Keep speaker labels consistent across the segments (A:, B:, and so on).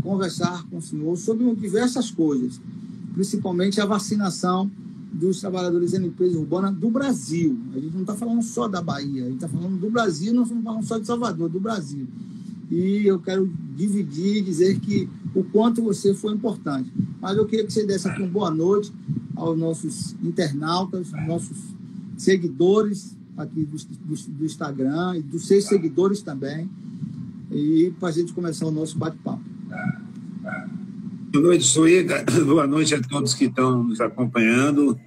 A: conversar com o senhor sobre diversas coisas, principalmente a vacinação dos trabalhadores da limpeza urbana do Brasil. A gente não está falando só da Bahia, a gente está falando do Brasil, não estamos falando só de Salvador, do Brasil. E eu quero dividir e dizer que o quanto você foi importante. Mas eu queria que você desse aqui uma boa noite aos nossos internautas, nossos seguidores aqui do Instagram e dos seus seguidores também, e para a gente começar o nosso bate-papo.
B: Boa noite, Suíca. Boa noite a todos que estão nos acompanhando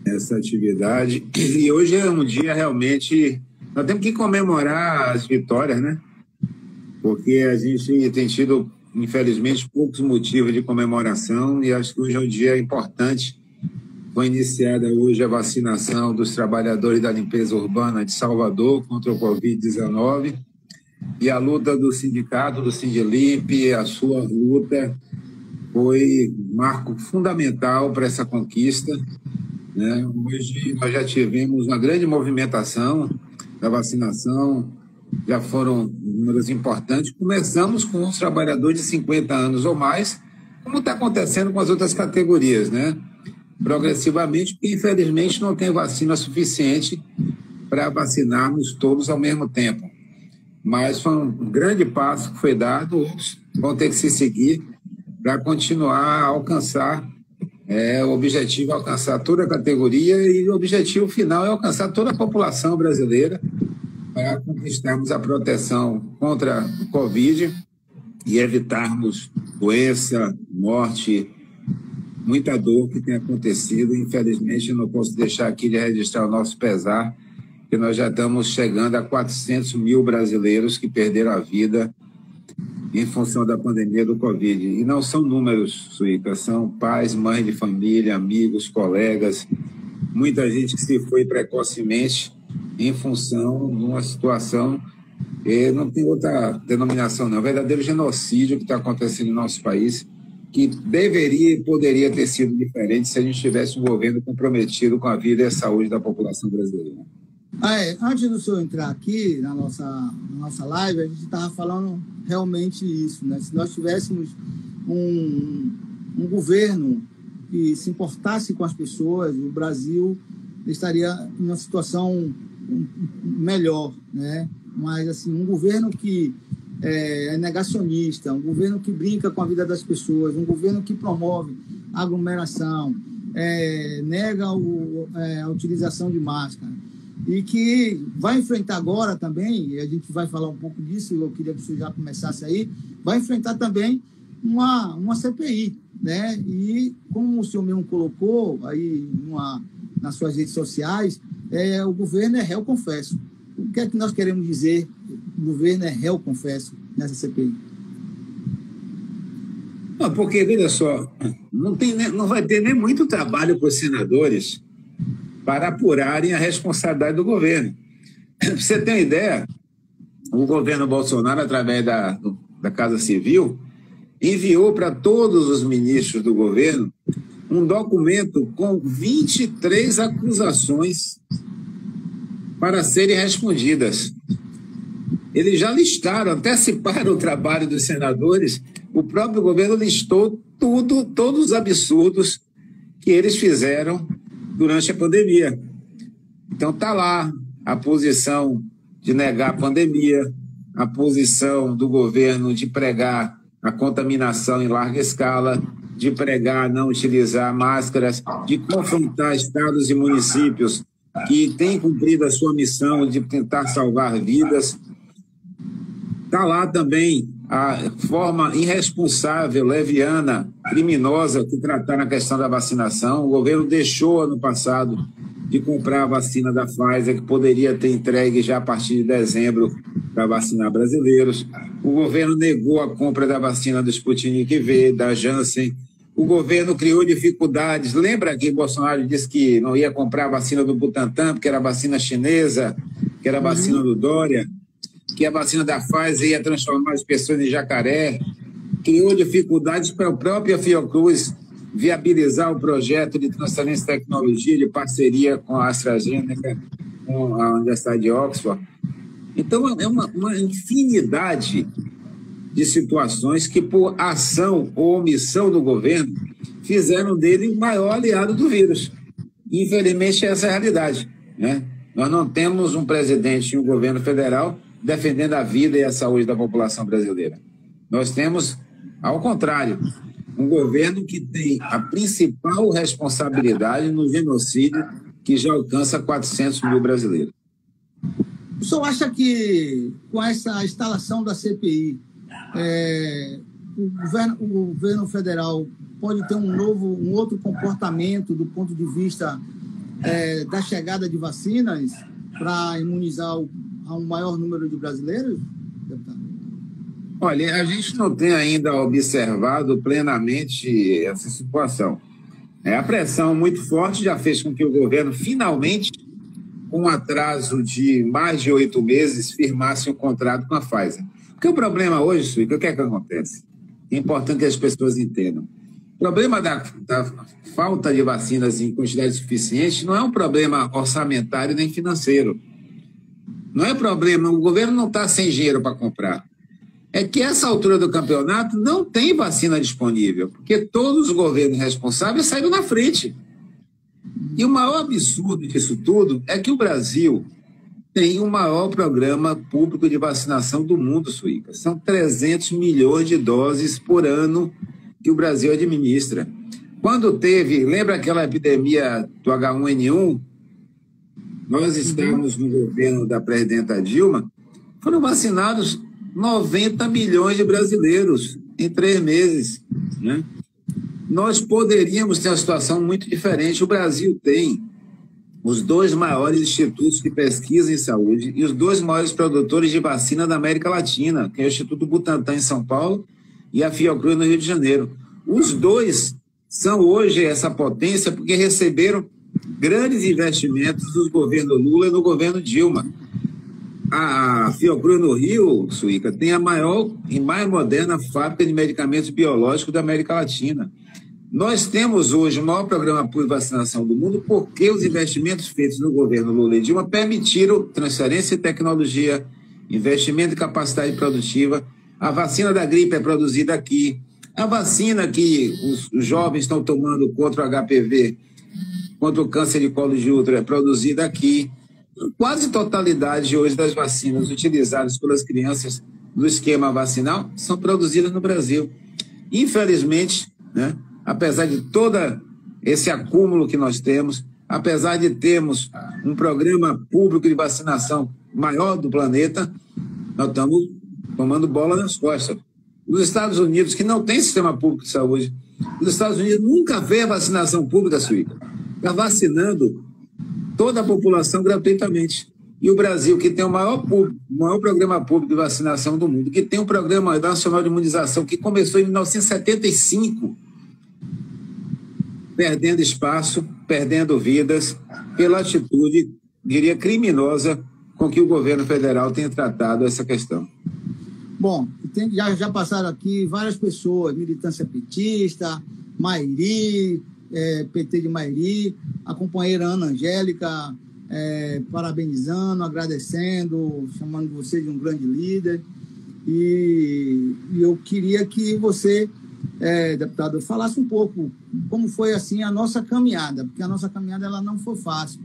B: nessa atividade. E hoje é um dia realmente... Nós temos que comemorar as vitórias, né? Porque a gente tem tido, infelizmente, poucos motivos de comemoração e acho que hoje é um dia importante. Foi iniciada hoje a vacinação dos trabalhadores da limpeza urbana de Salvador contra o Covid-19 e a luta do sindicato, do Sindilimp, a sua luta foi um marco fundamental para essa conquista, né? Hoje nós já tivemos uma grande movimentação da vacinação, já foram números importantes. Começamos com os trabalhadores de 50 anos ou mais, como está acontecendo com as outras categorias, né? Progressivamente, porque infelizmente não tem vacina suficiente para vacinarmos todos ao mesmo tempo. Mas foi um grande passo que foi dado, outros vão ter que se seguir para continuar a alcançar o objetivo, é alcançar toda a categoria, e o objetivo final é alcançar toda a população brasileira para conquistarmos a proteção contra o Covid e evitarmos doença, morte, muita dor que tem acontecido. Infelizmente, eu não posso deixar aqui de registrar o nosso pesar, que nós já estamos chegando a 400 mil brasileiros que perderam a vida em função da pandemia do Covid. E não são números, Suíca, são pais, mães de família, amigos, colegas, muita gente que se foi precocemente em função de uma situação, não tem outra denominação não, verdadeiro genocídio que está acontecendo no nosso país, que deveria e poderia ter sido diferente se a gente tivesse um governo comprometido com a vida e a saúde da população brasileira.
A: Antes do senhor entrar aqui na nossa live, a gente estava falando realmente isso, né? Se nós tivéssemos um governo que se importasse com as pessoas, o Brasil estaria em uma situação melhor, né? Mas assim, um governo que é negacionista, um governo que brinca com a vida das pessoas, um governo que promove aglomeração, nega a utilização de máscara, e que vai enfrentar agora também, e a gente vai falar um pouco disso, eu queria que o senhor já começasse aí, vai enfrentar também uma CPI, né? E como o senhor mesmo colocou aí nas suas redes sociais, o governo é réu confesso. O que é que nós queremos dizer? O governo é réu confesso nessa CPI?
B: Não, porque, veja só, não vai ter nem muito trabalho para os senadores para apurarem a responsabilidade do governo. Para você ter uma ideia, o governo Bolsonaro, através da Casa Civil, enviou para todos os ministros do governo um documento com 23 acusações para serem respondidas. Eles já listaram, anteciparam o trabalho dos senadores, o próprio governo listou todos os absurdos que eles fizeram durante a pandemia. Então está lá a posição de negar a pandemia, a posição do governo de pregar a contaminação em larga escala, de pregar não utilizar máscaras, de confrontar estados e municípios que têm cumprido a sua missão de tentar salvar vidas. Está lá também a forma irresponsável, leviana, criminosa que trataram a questão da vacinação. O governo deixou ano passado de comprar a vacina da Pfizer, que poderia ter entregue já a partir de dezembro para vacinar brasileiros. O governo negou a compra da vacina do Sputnik V, da Janssen. O governo criou dificuldades. Lembra que Bolsonaro disse que não ia comprar a vacina do Butantan, porque era a vacina chinesa, que era a vacina do Dória, que a vacina da Pfizer ia transformar as pessoas em jacaré. Criou dificuldades para a própria Fiocruz viabilizar o projeto de transferência de tecnologia de parceria com a AstraZeneca, com a Universidade de Oxford. Então, é uma infinidade de situações que, por ação ou omissão do governo, fizeram dele o maior aliado do vírus. Infelizmente, essa é a realidade, né? Nós não temos um presidente e um governo federal defendendo a vida e a saúde da população brasileira. Nós temos, ao contrário, um governo que tem a principal responsabilidade no genocídio que já alcança 400 mil brasileiros.
A: O senhor acha que, com essa instalação da CPI, o governo federal pode ter um outro comportamento do ponto de vista da chegada de vacinas para imunizar um maior número de brasileiros, deputado?
B: Olha, a gente não tem ainda observado plenamente essa situação. A pressão muito forte já fez com que o governo, finalmente, com um atraso de mais de 8 meses, firmasse um contrato com a Pfizer. Porque o problema hoje, Suíca, o que é que acontece? É importante que as pessoas entendam. O problema da falta de vacinas em quantidade suficiente não é um problema orçamentário nem financeiro. Não é problema, o governo não está sem dinheiro para comprar. É que essa altura do campeonato não tem vacina disponível, porque todos os governos responsáveis saíram na frente. E o maior absurdo disso tudo é que o Brasil tem o maior programa público de vacinação do mundo, Suíca. São 300 milhões de doses por ano que o Brasil administra. Quando teve, lembra aquela epidemia do H1N1? Nós estávamos no governo da presidenta Dilma, foram vacinados 90 milhões de brasileiros em 3 meses, né? Nós poderíamos ter uma situação muito diferente. O Brasil tem os 2 maiores institutos de pesquisa em saúde e os 2 maiores produtores de vacina da América Latina, que é o Instituto Butantan em São Paulo e a Fiocruz no Rio de Janeiro. Os 2 são hoje essa potência porque receberam grandes investimentos dos governos Lula e no governo Dilma. A Fiocruz no Rio, Suíca, tem a maior e mais moderna fábrica de medicamentos biológicos da América Latina. Nós temos hoje o maior programa por vacinação do mundo porque os investimentos feitos no governo Lula e Dilma permitiram transferência de tecnologia, investimento em capacidade produtiva. A vacina da gripe é produzida aqui. A vacina que os jovens estão tomando contra o HPV, contra o câncer de colo de útero, é produzida aqui. Quase totalidade hoje das vacinas utilizadas pelas crianças no esquema vacinal são produzidas no Brasil. Infelizmente, né, apesar de todo esse acúmulo que nós temos, apesar de termos um programa público de vacinação maior do planeta, nós estamos tomando bola nas costas. Os Estados Unidos, que não tem sistema público de saúde, os Estados Unidos nunca vê a vacinação pública, Suíca. Está vacinando toda a população gratuitamente. E o Brasil, que tem o maior programa público de vacinação do mundo, que tem um programa nacional de imunização que começou em 1975, perdendo espaço, perdendo vidas, pela atitude, diria, criminosa com que o governo federal tem tratado essa questão.
A: Bom, já passaram aqui várias pessoas, militância petista, Mairi, PT de Mairi, a companheira Ana Angélica, parabenizando, agradecendo, chamando você de um grande líder. E eu queria que você, deputado, falasse um pouco como foi assim a nossa caminhada, porque a nossa caminhada ela não foi fácil.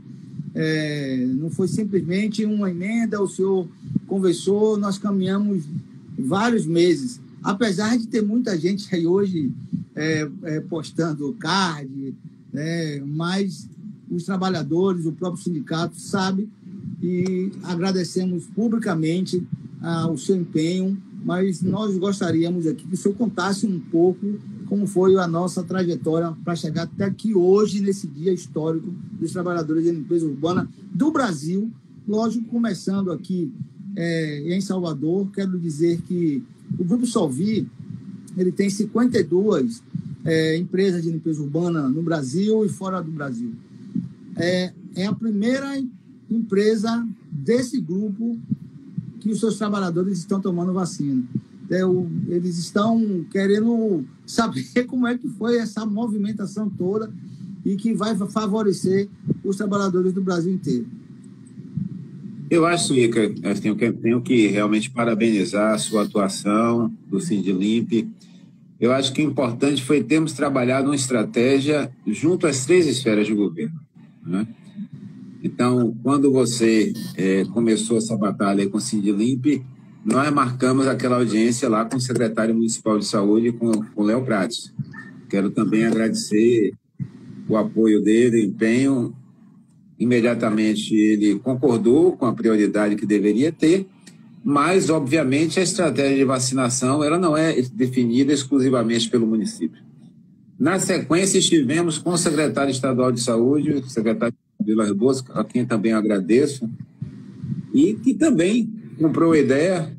A: Não foi simplesmente uma emenda, o senhor conversou, nós caminhamos vários meses, apesar de ter muita gente aí hoje postando card, mas os trabalhadores, o próprio sindicato sabe e agradecemos publicamente o seu empenho, mas nós gostaríamos aqui que o senhor contasse um pouco como foi a nossa trajetória para chegar até aqui hoje, nesse dia histórico dos trabalhadores de limpeza urbana do Brasil. Lógico, começando aqui em Salvador, quero dizer que o Grupo Solvi ele tem 52 empresas de limpeza urbana no Brasil e fora do Brasil. É a primeira empresa desse grupo que os seus trabalhadores estão tomando vacina. Eles estão querendo saber como é que foi essa movimentação toda e que vai favorecer os trabalhadores do Brasil inteiro.
B: Eu acho, Ica, assim, eu tenho que realmente parabenizar a sua atuação do Sindlimp. Eu acho que o importante foi termos trabalhado uma estratégia junto às três esferas de governo, né? Então, quando você começou essa batalha aí com o Sindlimp, nós marcamos aquela audiência lá com o secretário municipal de saúde, com o Léo Prates. Quero também agradecer o apoio dele, o empenho. Imediatamente ele concordou com a prioridade que deveria ter, mas, obviamente, a estratégia de vacinação ela não é definida exclusivamente pelo município. Na sequência, estivemos com o secretário estadual de saúde, o secretário Vilas Boas, a quem também agradeço, e que também comprou a ideia,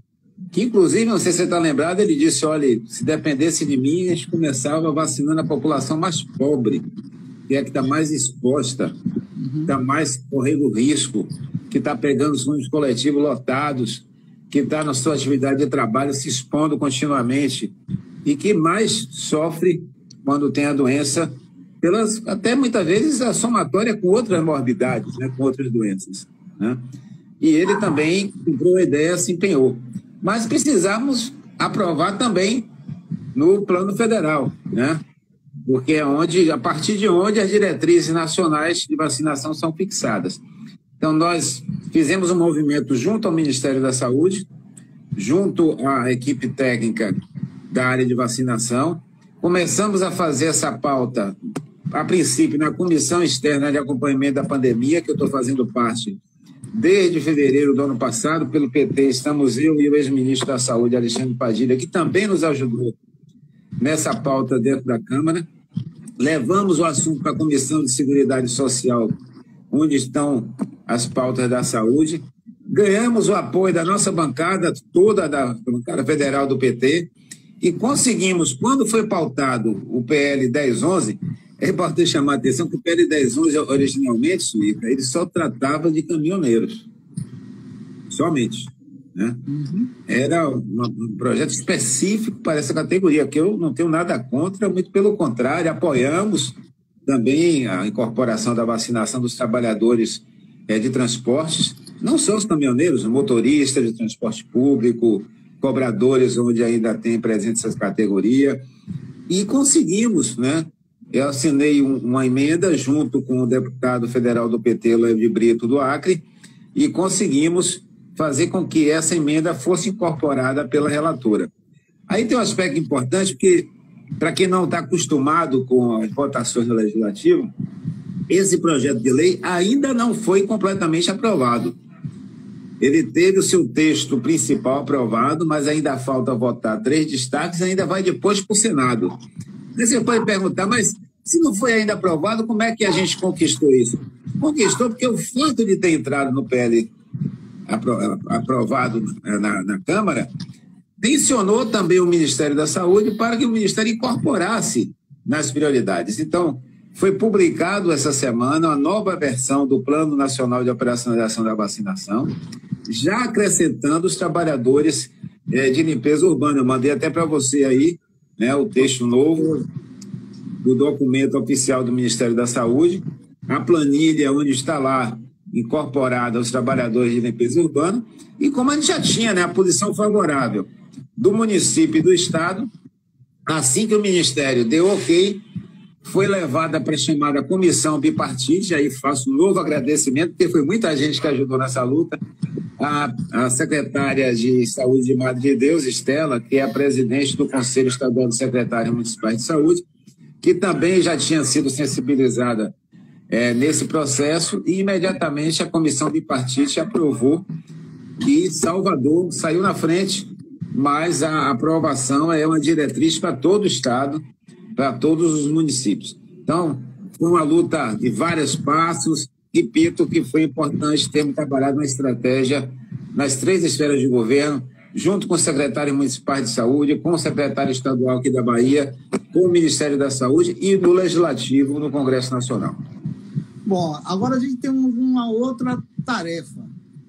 B: que inclusive, não sei se você está lembrado, ele disse, olha, se dependesse de mim, a gente começava vacinando a população mais pobre, que é a que está mais exposta, está mais correndo risco, que está pegando os ônibus coletivos lotados, que está na sua atividade de trabalho se expondo continuamente e que mais sofre quando tem a doença, até muitas vezes a somatória com outras morbidades, né, com outras doenças, né? E ele também comprou a ideia, se empenhou. Mas precisamos aprovar também no plano federal, né? Porque é a partir de onde as diretrizes nacionais de vacinação são fixadas. Então, nós fizemos um movimento junto ao Ministério da Saúde, junto à equipe técnica da área de vacinação, começamos a fazer essa pauta, a princípio, na Comissão Externa de Acompanhamento da Pandemia, que eu estou fazendo parte desde fevereiro do ano passado, pelo PT, estamos eu e o ex-ministro da Saúde, Alexandre Padilha, que também nos ajudou nessa pauta dentro da Câmara. Levamos o assunto para a Comissão de Seguridade Social, onde estão as pautas da saúde. Ganhamos o apoio da nossa bancada, toda da bancada federal do PT, e conseguimos, quando foi pautado o PL 1011, é importante chamar a atenção que o PL 1011, originalmente, Suíca, ele só tratava de caminhoneiros. Somente. Né? Era um projeto específico para essa categoria, que eu não tenho nada contra, muito pelo contrário, apoiamos também a incorporação da vacinação dos trabalhadores de transportes, não só os caminhoneiros, os motoristas de transporte público, cobradores, onde ainda tem presente essa categoria, e conseguimos, né? Eu assinei uma emenda junto com o deputado federal do PT, Léo de Brito, do Acre, e conseguimos fazer com que essa emenda fosse incorporada pela relatora. Aí tem um aspecto importante, porque, para quem não está acostumado com as votações do Legislativo, esse projeto de lei ainda não foi completamente aprovado. Ele teve o seu texto principal aprovado, mas ainda falta votar 3 destaques, ainda vai depois para o Senado. Você pode perguntar, mas se não foi ainda aprovado, como é que a gente conquistou isso? Conquistou porque o fato de ter entrado no PL aprovado na Câmara tensionou também o Ministério da Saúde para que o Ministério incorporasse nas prioridades. Então, foi publicado essa semana a nova versão do Plano Nacional de Operacionalização da Vacinação, já acrescentando os trabalhadores de limpeza urbana. Eu mandei até para você aí, né, o texto novo do documento oficial do Ministério da Saúde, a planilha onde está lá incorporada os trabalhadores de limpeza urbana, e como a gente já tinha, né, a posição favorável do município e do Estado, assim que o Ministério deu ok, foi levada para a chamada comissão bipartite, aí faço um novo agradecimento, porque foi muita gente que ajudou nessa luta, a secretária de Saúde de Madre de Deus, Estela, que é a presidente do Conselho Estadual de Secretários Municipais de Saúde, que também já tinha sido sensibilizada nesse processo, e imediatamente a comissão bipartite aprovou, e Salvador saiu na frente, mas a aprovação é uma diretriz para todo o Estado, para todos os municípios. Então, foi uma luta de vários passos. Repito que foi importante termos trabalhado uma estratégia nas 3 esferas de governo, junto com os secretários municipais de saúde, com o secretário estadual aqui da Bahia, com o Ministério da Saúde e do Legislativo no Congresso Nacional.
A: Bom, agora a gente tem uma outra tarefa,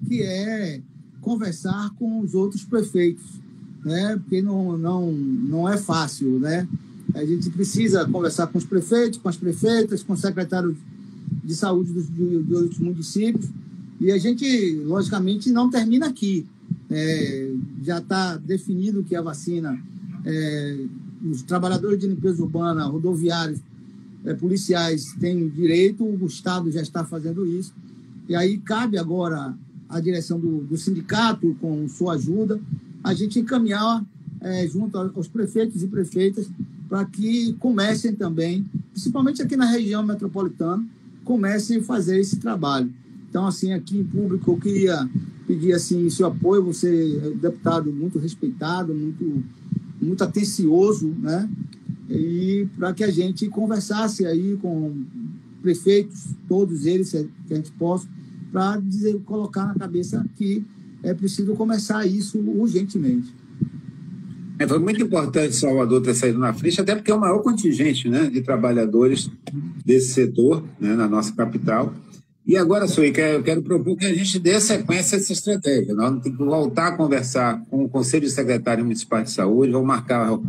A: que é conversar com os outros prefeitos, né? Porque não é fácil, né? A gente precisa conversar com os prefeitos, com as prefeitas, com os secretários de saúde dos outros municípios, E a gente, logicamente, não termina aqui. Já está definido que a vacina, os trabalhadores de limpeza urbana, rodoviários, policiais têm direito, o Estado já está fazendo isso. E aí cabe agora à direção do sindicato, com sua ajuda, a gente encaminhar junto aos prefeitos e prefeitas para que comecem também, principalmente aqui na região metropolitana, comecem a fazer esse trabalho. Então, assim, aqui em público, eu queria pedir assim, seu apoio. Você é um deputado muito respeitado, muito atencioso, né? E para que a gente conversasse aí com prefeitos, todos eles, que a gente possa, para colocar na cabeça que é preciso começar isso urgentemente.
B: Foi muito importante Salvador ter saído na frente, até porque é o maior contingente, né, de trabalhadores desse setor, né, na nossa capital. E agora, Suíca, eu quero propor que a gente dê sequência a essa estratégia. Nós temos que voltar a conversar com o Conselho de Secretários Municipais de Saúde, vamos marcar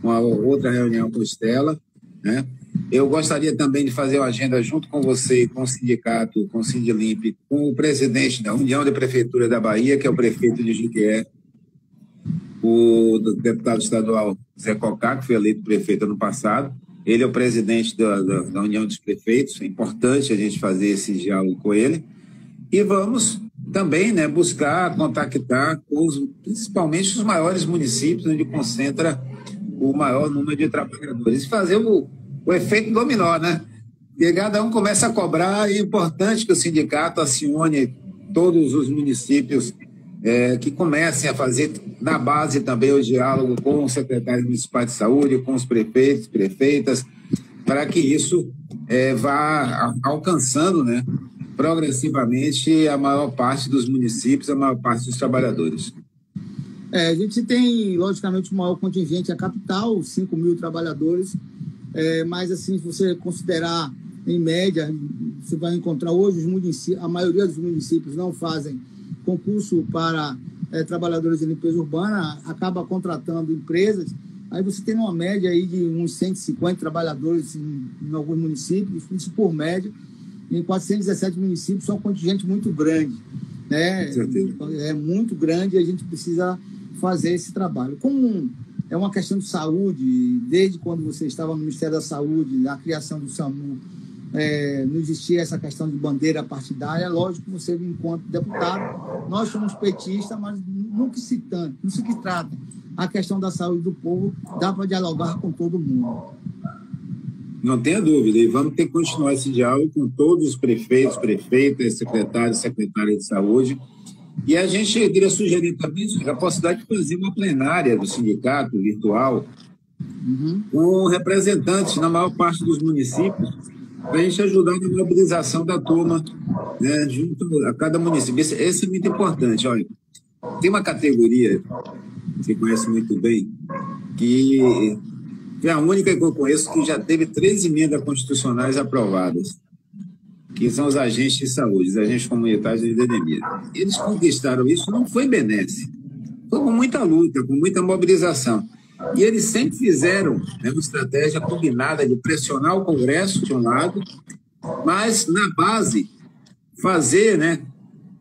B: uma outra reunião com a Estela, né? Eu gostaria também de fazer uma agenda junto com você, com o sindicato, com o Sindilimp, com o presidente da União de Prefeitura da Bahia, que é o prefeito de Jequié, o deputado estadual Zé Cocá, que foi eleito prefeito ano passado. Ele é o presidente da União dos Prefeitos. É importante a gente fazer esse diálogo com ele. E vamos também, né, buscar contactar principalmente os maiores municípios, onde concentra o maior número de trabalhadores. E fazer o efeito dominó, né? E cada um começa a cobrar. É importante que o sindicato acione todos os municípios que comecem a fazer na base também o diálogo com os secretários municipais de saúde, com os prefeitos, prefeitas, para que isso vá alcançando, né, progressivamente a maior parte dos municípios, a maior parte dos trabalhadores.
A: A gente tem, logicamente, o maior contingente, a capital, 5 mil trabalhadores, mas, assim, se você considerar, em média, você vai encontrar hoje a maioria dos municípios não fazem concurso para trabalhadores de limpeza urbana, acaba contratando empresas, aí você tem uma média aí de uns 150 trabalhadores em alguns municípios, isso por média, em 417 municípios, são um contingente muito grande, né? É muito grande e a gente precisa fazer esse trabalho. Como é uma questão de saúde, desde quando você estava no Ministério da Saúde, na criação do SAMU, não existia essa questão de bandeira partidária. Lógico que você, enquanto deputado, nós somos petistas, mas não se trata. A questão da saúde do povo dá para dialogar com todo mundo.
B: Não tenha dúvida, e vamos ter que continuar esse diálogo com todos os prefeitos, prefeitas, secretárias de saúde. E a gente queria sugerir também a possibilidade de fazer uma plenária do sindicato virtual com representantes na maior parte dos municípios, para a gente ajudar na mobilização da turma, né, junto a cada município. Esse é muito importante. Olha, tem uma categoria que você conhece muito bem, que é a única que eu conheço que já teve 3 emendas constitucionais aprovadas, que são os agentes de saúde, os agentes comunitários de endemia. Eles conquistaram isso, não foi benéfico, foi com muita luta, com muita mobilização. E eles sempre fizeram, né, uma estratégia combinada de pressionar o Congresso, de um lado, mas, na base, fazer, né,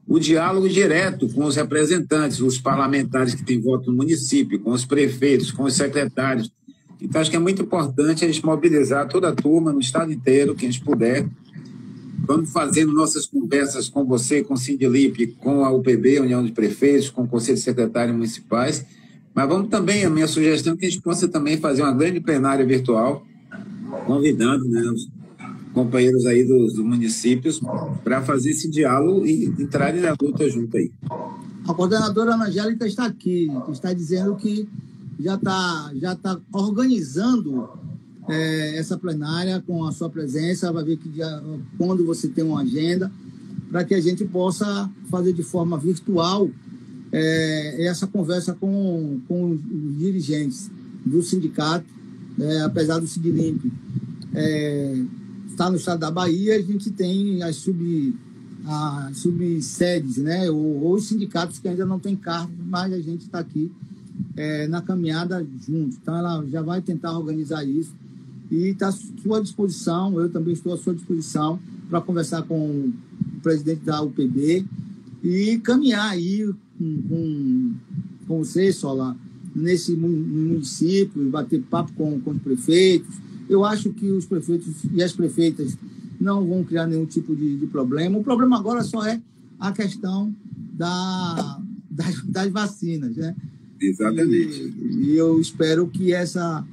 B: o diálogo direto com os representantes, os parlamentares que têm voto no município, com os prefeitos, com os secretários. Então, acho que é muito importante a gente mobilizar toda a turma no estado inteiro, que a gente puder. Vamos fazendo nossas conversas com você, com o Sindilimp, com a UPB, União de Prefeitos, com o Conselho de Secretários Municipais. Mas vamos também, a minha sugestão é que a gente possa também fazer uma grande plenária virtual, convidando, né, os companheiros aí dos municípios para fazer esse diálogo e entrarem na luta junto aí.
A: A coordenadora Ana Angélica está aqui, está dizendo que já está organizando essa plenária com a sua presença, vai ver quando você tem uma agenda, para que a gente possa fazer de forma virtual essa conversa com os dirigentes do sindicato, apesar do Sindilimp estar no estado da Bahia, a gente tem as subsedes, né, ou os sindicatos que ainda não têm cargo, mas a gente está aqui na caminhada junto. Então, ela já vai tentar organizar isso e está à sua disposição, eu também estou à sua disposição para conversar com o presidente da UPB e caminhar aí com você, Sola, nesse município, bater papo com os prefeitos. Eu acho que os prefeitos e as prefeitas não vão criar nenhum tipo de problema. O problema agora só é a questão das vacinas, né?
B: Exatamente.
A: E eu espero que essa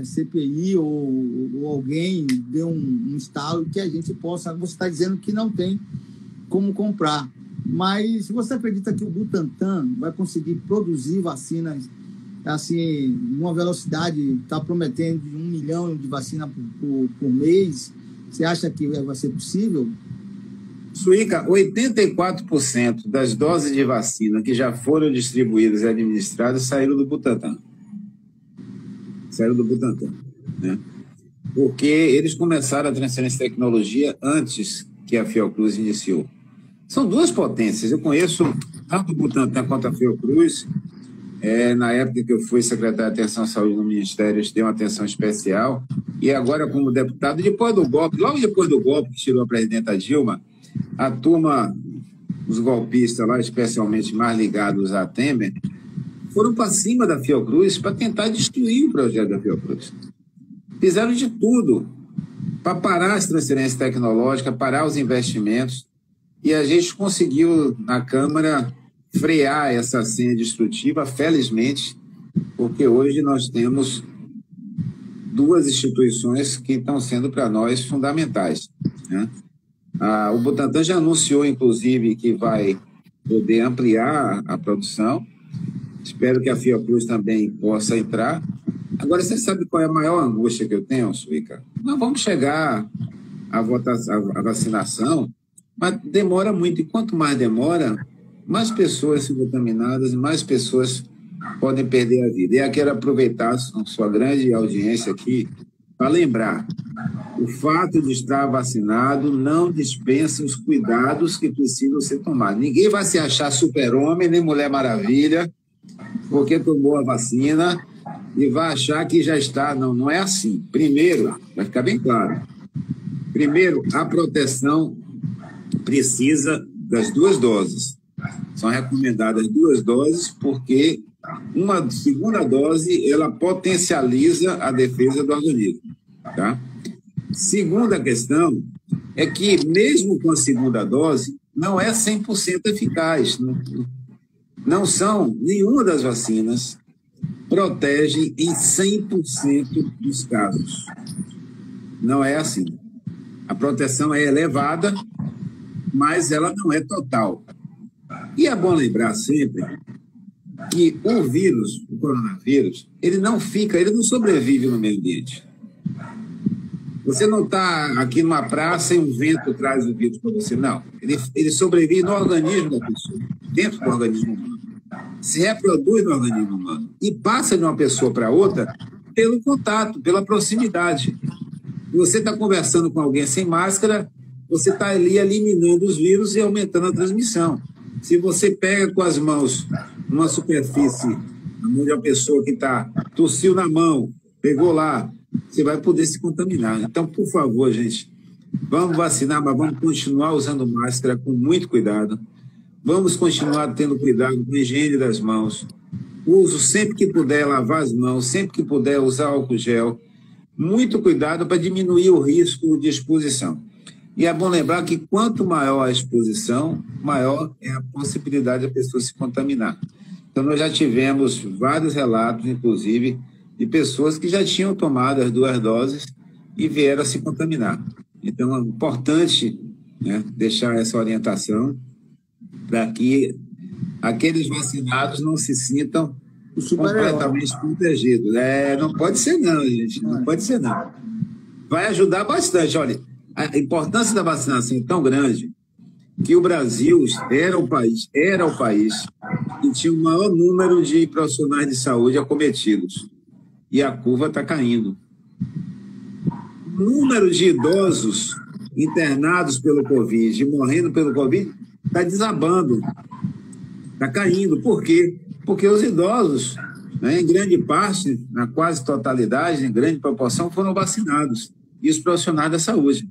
A: CPI ou alguém dê um estalo que a gente possa... Você está dizendo que não tem como comprar, mas você acredita que o Butantan vai conseguir produzir vacinas assim, numa velocidade, está prometendo 1 milhão de vacinas por mês? Você acha que vai ser possível?
B: Suíca, 84% das doses de vacina que já foram distribuídas e administradas saíram do Butantan. Né? Porque eles começaram a transferência de tecnologia antes que a Fiocruz iniciou. São duas potências. Eu conheço tanto o Butantan quanto a Fiocruz. Na época que eu fui secretário de Atenção à Saúde no Ministério, eles deu uma atenção especial. E agora, como deputado, depois do golpe, logo depois do golpe que tirou a presidenta Dilma, a turma, os golpistas lá, especialmente mais ligados a Temer, foram para cima da Fiocruz para tentar destruir o projeto da Fiocruz. Fizeram de tudo para parar as transferências tecnológicas, parar os investimentos, e a gente conseguiu, na Câmara, frear essa cena destrutiva, felizmente, porque hoje nós temos duas instituições que estão sendo para nós fundamentais, né? O Butantan já anunciou, inclusive, que vai poder ampliar a produção. Espero que a Fiocruz também possa entrar. Agora, você sabe qual é a maior angústia que eu tenho, Suíca? Nós vamos chegar à vacinação, mas demora muito. E quanto mais demora, mais pessoas são contaminadas e mais pessoas podem perder a vida. E eu quero aproveitar a sua grande audiência aqui para lembrar: o fato de estar vacinado não dispensa os cuidados que precisam ser tomados. Ninguém vai se achar super-homem nem Mulher Maravilha porque tomou a vacina e vai achar que já está. Não, não é assim. Primeiro, vai ficar bem claro, primeiro, a proteção precisa das 2 doses. São recomendadas 2 doses porque uma segunda dose ela potencializa a defesa do organismo, tá? Segunda questão é que, mesmo com a segunda dose, não é 100% eficaz. Não são, nenhuma das vacinas protege em 100% dos casos. Não é assim. A proteção é elevada, mas ela não é total. E é bom lembrar sempre que o vírus, o coronavírus, ele não sobrevive no meio ambiente. Você não está aqui numa praça e um vento traz o vírus para você, não. Ele sobrevive no organismo da pessoa, dentro do organismo humano. Se reproduz no organismo humano e passa de uma pessoa para outra pelo contato, pela proximidade. Você está conversando com alguém sem máscara, você está ali eliminando os vírus e aumentando a transmissão. Se você pega com as mãos numa superfície onde a pessoa que tossiu na mão, pegou lá, você vai poder se contaminar. Então, por favor, gente, vamos vacinar, mas vamos continuar usando máscara com muito cuidado. Vamos continuar tendo cuidado com a higiene das mãos. Uso sempre que puder lavar as mãos, sempre que puder usar álcool gel. Muito cuidado para diminuir o risco de exposição. E é bom lembrar que quanto maior a exposição, maior é a possibilidade da pessoa se contaminar. Então, nós já tivemos vários relatos, inclusive, de pessoas que já tinham tomado as 2 doses e vieram a se contaminar. Então, é importante, né, deixar essa orientação para que aqueles vacinados não se sintam completamente protegidos. Não pode ser não, gente. Não pode ser não. Vai ajudar bastante. Olha, a importância da vacinação é tão grande que o Brasil era o país que tinha o maior número de profissionais de saúde acometidos. E a curva está caindo. O número de idosos internados pelo Covid e morrendo pelo Covid está desabando, está caindo. Por quê? Porque os idosos, né, em grande parte, na quase totalidade, em grande proporção, foram vacinados. E os profissionais da saúde.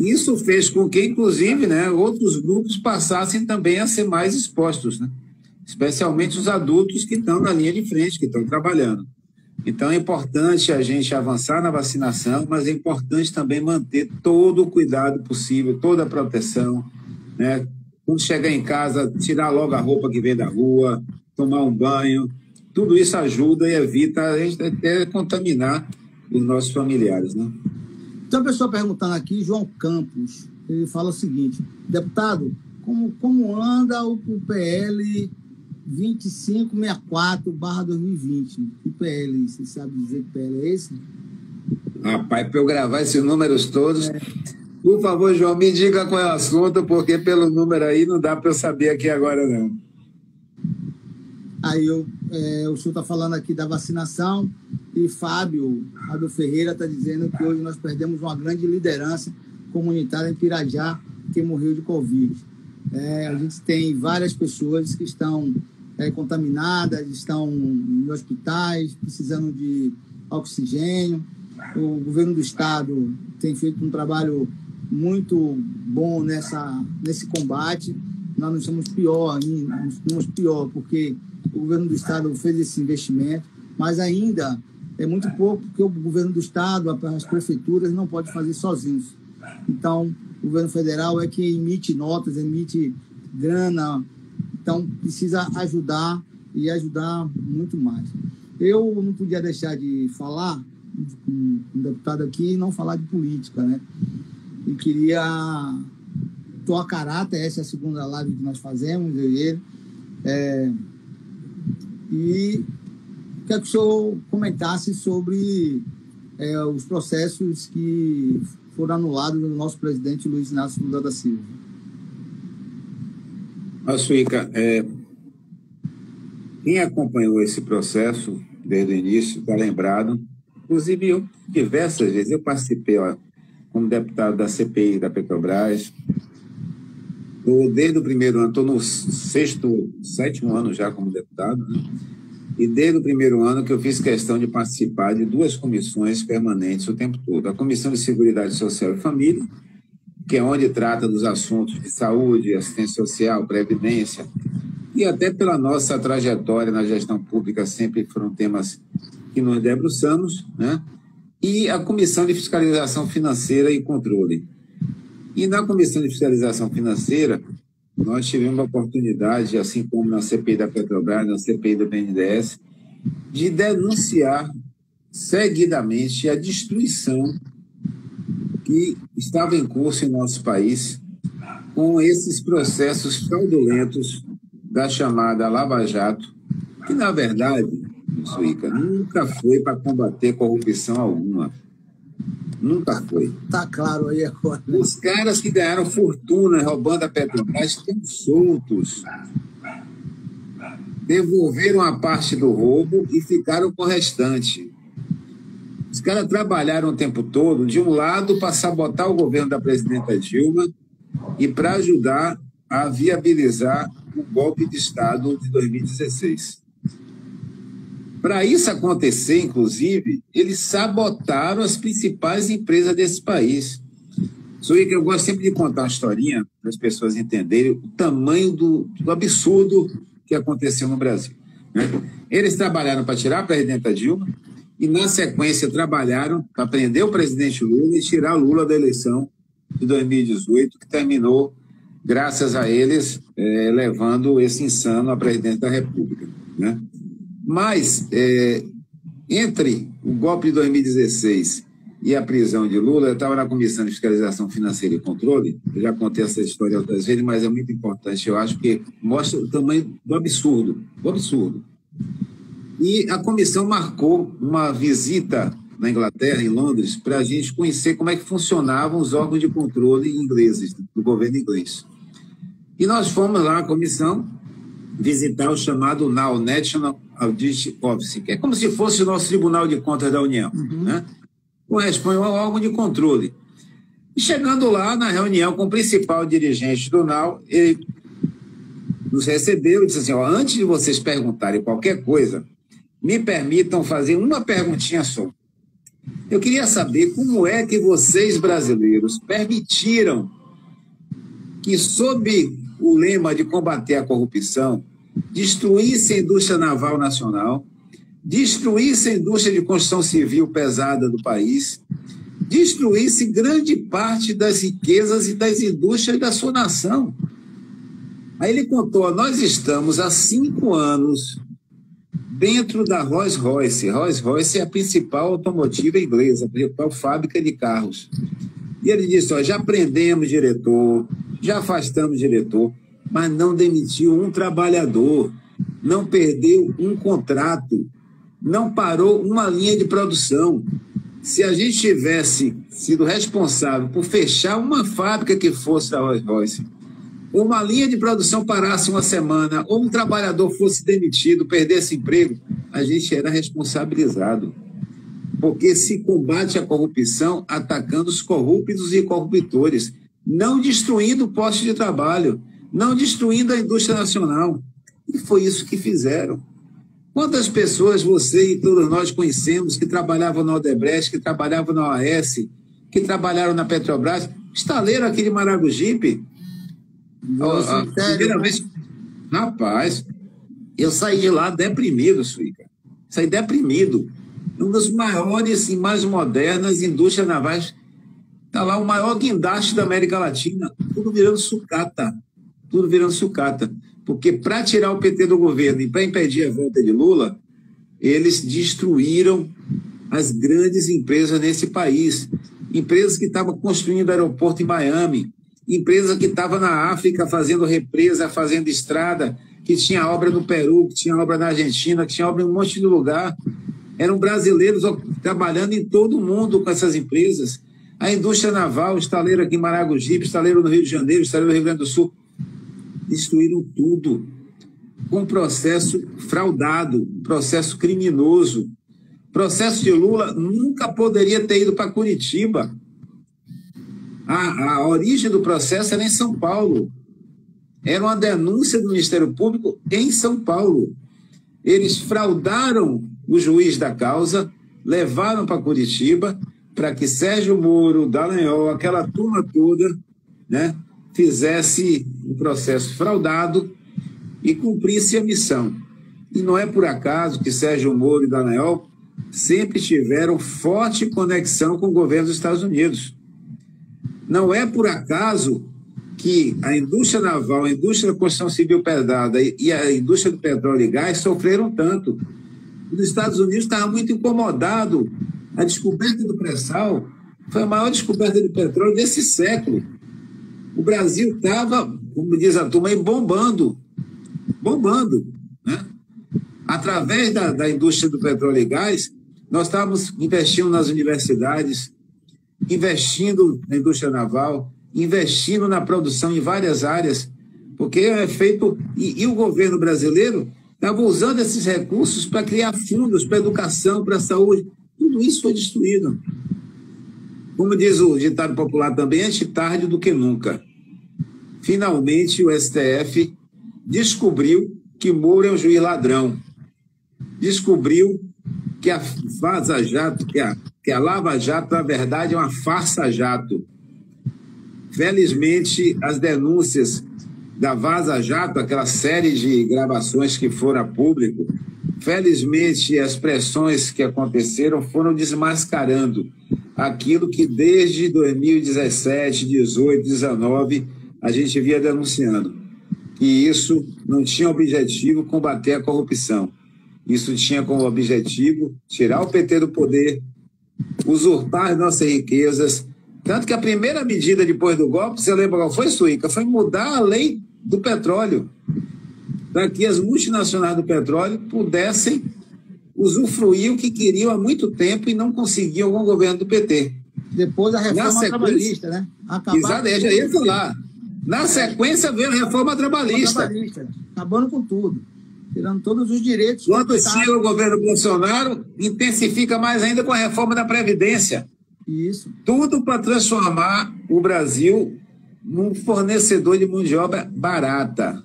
B: Isso fez com que, inclusive, né, outros grupos passassem também a ser mais expostos, né? Especialmente os adultos que estão na linha de frente, que estão trabalhando. Então, é importante a gente avançar na vacinação, mas é importante também manter todo o cuidado possível, toda a proteção, né? Quando chegar em casa, tirar logo a roupa que vem da rua, tomar um banho, tudo isso ajuda e evita a gente até contaminar os nossos familiares, né?
A: Tem uma pessoa perguntando aqui, João Campos, ele fala o seguinte: deputado, como anda o PL 2564/2020? Que PL? Você sabe dizer que PL é esse?
B: Rapaz, para eu gravar esses números todos, por favor, João, me diga qual é o assunto, porque pelo número aí não dá para eu saber aqui agora, não.
A: Aí o senhor está falando aqui da vacinação e Fábio Ferreira está dizendo que hoje nós perdemos uma grande liderança comunitária em Pirajá, que morreu de Covid. A gente tem várias pessoas que estão contaminadas, estão em hospitais, precisando de oxigênio. O governo do estado tem feito um trabalho muito bom nesse combate. Nós não estamos pior ainda, não estamos pior, porque o governo do estado fez esse investimento, mas ainda é muito pouco, porque o governo do estado, as prefeituras não podem fazer sozinhos. Então, o governo federal é que emite notas, emite grana, então precisa ajudar e ajudar muito mais. Eu não podia deixar de falar com um deputado aqui e não falar de política, né? E queria... Estou a caráter, essa é a segunda live que nós fazemos, eu e ele. E quero que o senhor comentasse sobre os processos que foram anulados no nosso presidente Luiz Inácio Lula da Silva.
B: Suíca, quem acompanhou esse processo desde o início está lembrado. Inclusive, eu, diversas vezes, eu participei como deputado da CPI da Petrobras. Desde o primeiro ano, estou no sétimo ano já como deputado, né? E desde o primeiro ano que eu fiz questão de participar de duas comissões permanentes o tempo todo. A Comissão de Seguridade Social e Família, que é onde trata dos assuntos de saúde, assistência social, previdência, e até pela nossa trajetória na gestão pública sempre foram temas que nos debruçamos, né? E a Comissão de Fiscalização Financeira e Controle. E na Comissão de Fiscalização Financeira, nós tivemos a oportunidade, assim como na CPI da Petrobras, na CPI do BNDES, de denunciar seguidamente a destruição que estava em curso em nosso país com esses processos fraudulentos da chamada Lava Jato, que, na verdade, Suíca, nunca foi para combater corrupção alguma. Nunca foi.
A: Tá claro aí agora.
B: Os caras que ganharam fortuna roubando a Petrobras estão soltos. Devolveram a parte do roubo e ficaram com o restante. Os caras trabalharam o tempo todo, de um lado, para sabotar o governo da presidenta Dilma e para ajudar a viabilizar o golpe de Estado de 2016. Para isso acontecer, inclusive, eles sabotaram as principais empresas desse país. Suíca, eu gosto sempre de contar uma historinha para as pessoas entenderem o tamanho do absurdo que aconteceu no Brasil, né? Eles trabalharam para tirar a presidenta Dilma e, na sequência, trabalharam para prender o presidente Lula e tirar Lula da eleição de 2018, que terminou, graças a eles, levando esse insano à presidência da República, né? Mas, entre o golpe de 2016 e a prisão de Lula, eu estava na Comissão de Fiscalização Financeira e Controle, eu já contei essa história outras vezes, mas é muito importante, eu acho que mostra o tamanho do absurdo, E a comissão marcou uma visita na Inglaterra, em Londres, para a gente conhecer como é que funcionavam os órgãos de controle ingleses, do governo inglês. E nós fomos lá, a comissão, visitar o chamado NAO, National Audit Office, que é como se fosse o nosso Tribunal de Contas da União, né? Corresponde ao órgão de controle. E chegando lá, na reunião com o principal dirigente do NAO, ele nos recebeu e disse assim, antes de vocês perguntarem qualquer coisa, me permitam fazer uma perguntinha só. Eu queria saber como é que vocês, brasileiros, permitiram que, sob o lema de combater a corrupção, destruísse a indústria naval nacional, destruísse a indústria de construção civil pesada do país, destruísse grande parte das riquezas e das indústrias da sua nação. Aí ele contou, nós estamos há 5 anos dentro da Rolls-Royce. Rolls-Royce é a principal automotiva inglesa, a principal fábrica de carros. E ele disse, já prendemos diretor, já afastamos diretor, mas não demitiu um trabalhador, não perdeu um contrato, não parou uma linha de produção. Se a gente tivesse sido responsável por fechar uma fábrica que fosse da Rolls-Royce, ou uma linha de produção parasse uma semana, ou um trabalhador fosse demitido, perdesse emprego, a gente era responsabilizado. Porque se combate a corrupção atacando os corruptos e corruptores, não destruindo postos de trabalho, não destruindo a indústria nacional. E foi isso que fizeram. Quantas pessoas você e todos nós conhecemos que trabalhavam na Odebrecht, que trabalhavam na OAS, que trabalharam na Petrobras, estaleiro aqui de Maragogipe? Primeira vez, rapaz, eu saí de lá deprimido, Suíca. Saí deprimido. Uma das maiores e mais modernas indústrias navais. Está lá o maior guindaste da América Latina. Tudo virando sucata. Tudo virando sucata. Porque para tirar o PT do governo e para impedir a volta de Lula, eles destruíram as grandes empresas nesse país. Empresas que estavam construindo aeroporto em Miami, empresa que estava na África fazendo represa, fazendo estrada, que tinha obra no Peru, que tinha obra na Argentina, que tinha obra em um monte de lugar. Eram brasileiros trabalhando em todo o mundo com essas empresas. A indústria naval, estaleiro aqui em Maragogipe, estaleiro no Rio de Janeiro, estaleiro no Rio Grande do Sul, destruíram tudo. Com um processo fraudado, um processo criminoso. O processo de Lula nunca poderia ter ido para Curitiba. A origem do processo era em São Paulo. Era uma denúncia do Ministério Público em São Paulo. Eles fraudaram o juiz da causa, levaram para Curitiba para que Sérgio Moro, Dallagnol, aquela turma toda, né, fizesse um processo fraudado e cumprisse a missão. E não é por acaso que Sérgio Moro e Dallagnol sempre tiveram forte conexão com o governo dos Estados Unidos. Não é por acaso que a indústria naval, a indústria da construção civil pesada e a indústria do petróleo e gás sofreram tanto. Os Estados Unidos estavam muito incomodados. A descoberta do pré-sal foi a maior descoberta de petróleo desse século. O Brasil estava, como diz a turma, aí, bombando, né? Através da indústria do petróleo e gás, nós estávamos investindo nas universidades, investindo na indústria naval, investindo na produção em várias áreas, porque é feito... E o governo brasileiro estava usando esses recursos para criar fundos para educação, para saúde. Tudo isso foi destruído. Como diz o ditado popular também, antes tarde do que nunca. Finalmente, o STF descobriu que Moro é um juiz ladrão. Descobriu que a Vaza Jato, que a Lava Jato, na verdade, é uma farsa-jato. Felizmente, as denúncias da Vaza Jato, aquela série de gravações que foram a público, felizmente, as pressões que aconteceram foram desmascarando aquilo que desde 2017, 18, 19, a gente via denunciando. E isso não tinha objetivo combater a corrupção. Isso tinha como objetivo tirar o PT do poder, usurpar as nossas riquezas. Tanto que a primeira medida depois do golpe, você lembra qual foi, Suíca? Foi mudar a lei do petróleo, para que as multinacionais do petróleo pudessem usufruir o que queriam há muito tempo e não conseguiam com o governo do PT.
A: Depois a reforma trabalhista, né?
B: Exato, eu já ia falar. Na sequência veio a reforma trabalhista.
A: Acabando com tudo, tirando todos os direitos.
B: Quando chega o governo Bolsonaro, intensifica mais ainda com a reforma da Previdência.
A: Isso.
B: Tudo para transformar o Brasil num fornecedor de mão de obra barata.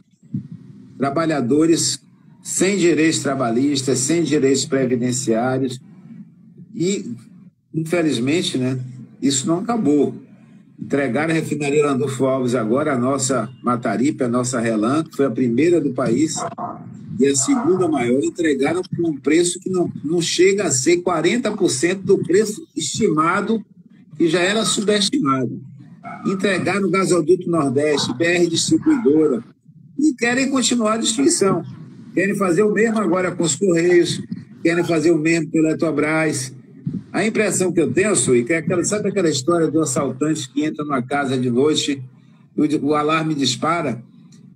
B: Trabalhadores sem direitos trabalhistas, sem direitos previdenciários. E infelizmente, né, isso não acabou. Entregaram a refinaria Landulfo Alves agora, a nossa Mataripe, a nossa Relan, que foi a primeira do país, e a segunda maior, entregaram por um preço que não chega a ser 40% do preço estimado, que já era subestimado. Entregaram o Gasoduto Nordeste, BR Distribuidora, e querem continuar a destruição. Querem fazer o mesmo agora com os Correios, querem fazer o mesmo com a Eletrobras. A impressão que eu tenho, Suíca, é aquela, sabe aquela história do assaltante que entra numa casa de noite, o alarme dispara,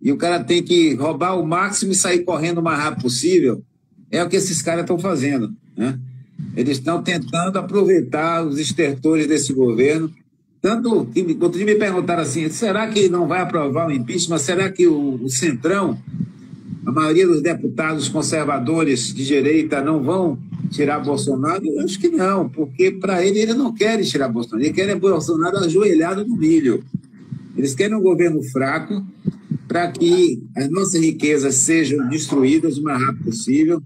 B: e o cara tem que roubar o máximo e sair correndo o mais rápido possível? É o que esses caras estão fazendo, né? Eles estão tentando aproveitar os estertores desse governo. Tanto que outro dia me perguntaram assim, será que não vai aprovar o impeachment? Será que o Centrão, a maioria dos deputados conservadores de direita não vão tirar Bolsonaro? Eu acho que não, porque para ele não quer tirar Bolsonaro, ele quer Bolsonaro ajoelhado no milho. Eles querem um governo fraco para que as nossas riquezas sejam destruídas o mais rápido possível,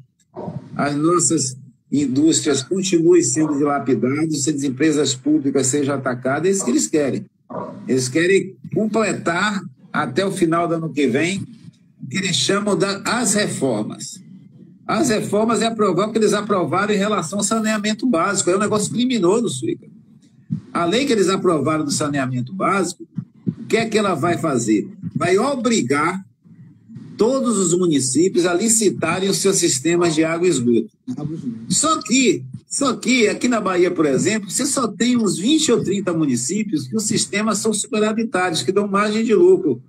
B: as nossas indústrias continuem sendo dilapidadas, as empresas públicas sejam atacadas. É isso que eles querem. Eles querem completar até o final do ano que vem o que eles chamam as reformas. As reformas é aprovar o que eles aprovaram em relação ao saneamento básico. É um negócio criminoso, Suíca. A lei que eles aprovaram do saneamento básico, o que é que ela vai fazer? Vai obrigar todos os municípios a licitarem os seus sistemas de água e esgoto. Só que aqui na Bahia, por exemplo, você só tem uns 20 ou 30 municípios que os sistemas são superavitários, que dão margem de lucro,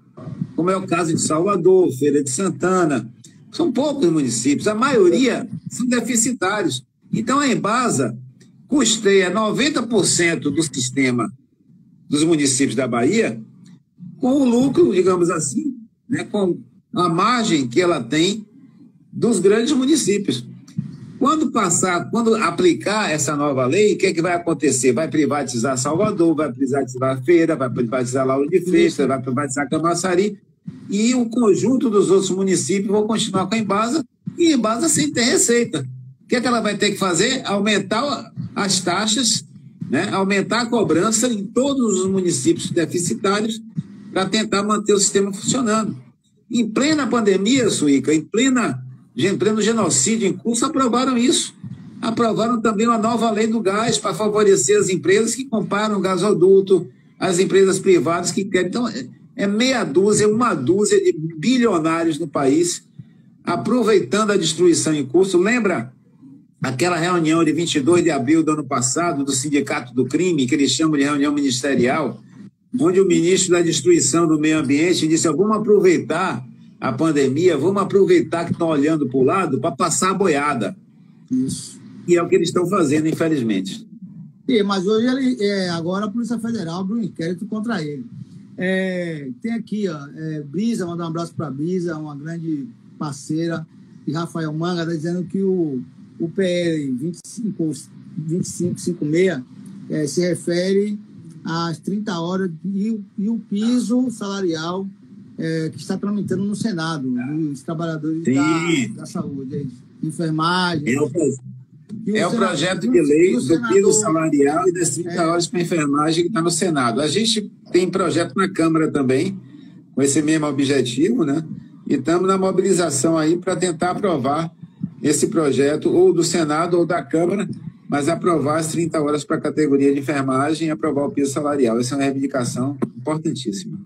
B: como é o caso de Salvador, Feira de Santana. São poucos municípios, a maioria são deficitários. Então, a Embasa custeia 90% do sistema dos municípios da Bahia com o lucro, digamos assim, né, com a margem que ela tem dos grandes municípios. Quando aplicar essa nova lei, o que é que vai acontecer? Vai privatizar Salvador, vai privatizar Feira, vai privatizar Lauro de Freitas, vai privatizar Camaçari, e o conjunto dos outros municípios vão continuar com a Embasa, e a Embasa sem ter receita. O que é que ela vai ter que fazer? Aumentar as taxas, né? Aumentar a cobrança em todos os municípios deficitários para tentar manter o sistema funcionando. Em plena pandemia, Suíca, em pleno genocídio em curso, aprovaram isso. Aprovaram também uma nova lei do gás para favorecer as empresas que comparam o gasoduto, as empresas privadas que querem. Então, uma dúzia de bilionários no país aproveitando a destruição em curso. Lembra aquela reunião de 22 de abril do ano passado do Sindicato do Crime, que eles chamam de reunião ministerial, onde o ministro da Destruição do Meio Ambiente disse: vamos aproveitar a pandemia, vamos aproveitar que estão olhando para o lado para passar a boiada.
A: Isso.
B: E é o que eles estão fazendo, infelizmente.
A: Mas hoje agora a Polícia Federal abriu um inquérito contra ele. Tem aqui, Brisa, mandar um abraço para a Brisa, uma grande parceira, e Rafael Manga está dizendo que o PL 2556 se refere às 30 horas e o piso salarial que está tramitando no Senado, dos trabalhadores da saúde, enfermagem.
B: É o projeto de lei do piso salarial e das 30 horas para enfermagem que está no Senado. A gente tem projeto na Câmara também, com esse mesmo objetivo, né? E estamos na mobilização aí para tentar aprovar esse projeto, ou do Senado ou da Câmara, mas aprovar as 30 horas para a categoria de enfermagem e aprovar o piso salarial. Essa é uma reivindicação importantíssima.